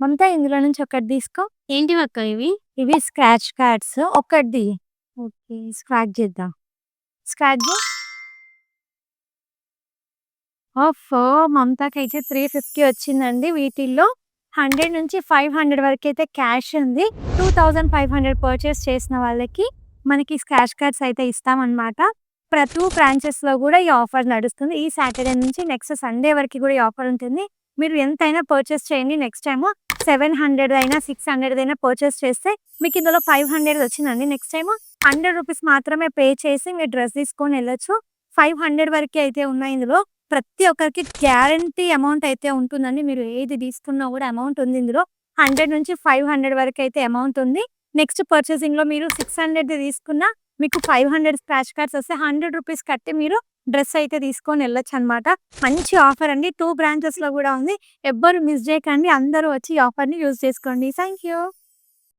మమత ఇందులో నుంచి ఒకటి తీసుకో. ఏంటివక్క ఇవి? ఇవి స్క్రాచ్ కార్డ్స్. ఒక్కటిది. ఓకే. స్క్రాచ్ చేద్దాం. స్క్రాచ్ జెయి. ఓఫో! మమతకైతే 350 వచ్చిందండి. వీటిల్లో 100-500 వరకైతే క్యాష్ ఉంది. 2500 పర్చేస్ చేసిన వాళ్ళకి మనకి స్క్రాచ్ కార్డ్స్ అయితే ఇస్తామనమాట. ప్రతి బ్రాంచెస్‌లో గూడా ఈ ఆఫర్ నడుస్తుంది. ఈ సాటర్‌డే నుంచి నెక్స్ట్ సండే వరకి గూడా ఈ ఆఫర్ ఉంటుంది. మీరు ఎంతైనా పర్చేస్ చేయండి. నెక్స్ట్ టైము 700 అయినా, 600 అయినా పర్చేస్ చేస్తే మీకు ఇందులో 500 వచ్చిందండి. నెక్స్ట్ టైము రూ. 100 మాత్రమే పే చేసి మీరు డ్రెస్ తీసుకొని ఎళ్ళొచ్చు. 500 వరకే అయితే ఉన్నాయి ఇందులో. ప్రతి ఒక్కరికి గ్యారంటీ అమౌంట్ అయితే ఉంటుందండి. మీరు ఏది తీసుకున్నా గూడా అమౌంట్ ఉంది ఇందులో. 100-500 వరకైతే అమౌంట్ ఉంది. నెక్స్ట్ పర్చేసింగ్‌లో మీరు 600ది తీసుకున్నా మీకు 500 స్క్రాచ్ కార్డ్స్ వస్తే రూ. 100 కట్టి మీరు డ్రెస్ అయితే తీసుకొని ఎళ్ళొచ్చనమాట. మంచి ఆఫర్ అండి. 2 బ్రాంచెస్‌లో గూడా ఉంది. ఎవ్వరు మిస్ జేయకండి. అందరూ వచ్చి ఈ ఆఫర్‌ని యూజ్ చేసుకోండి. Thank you.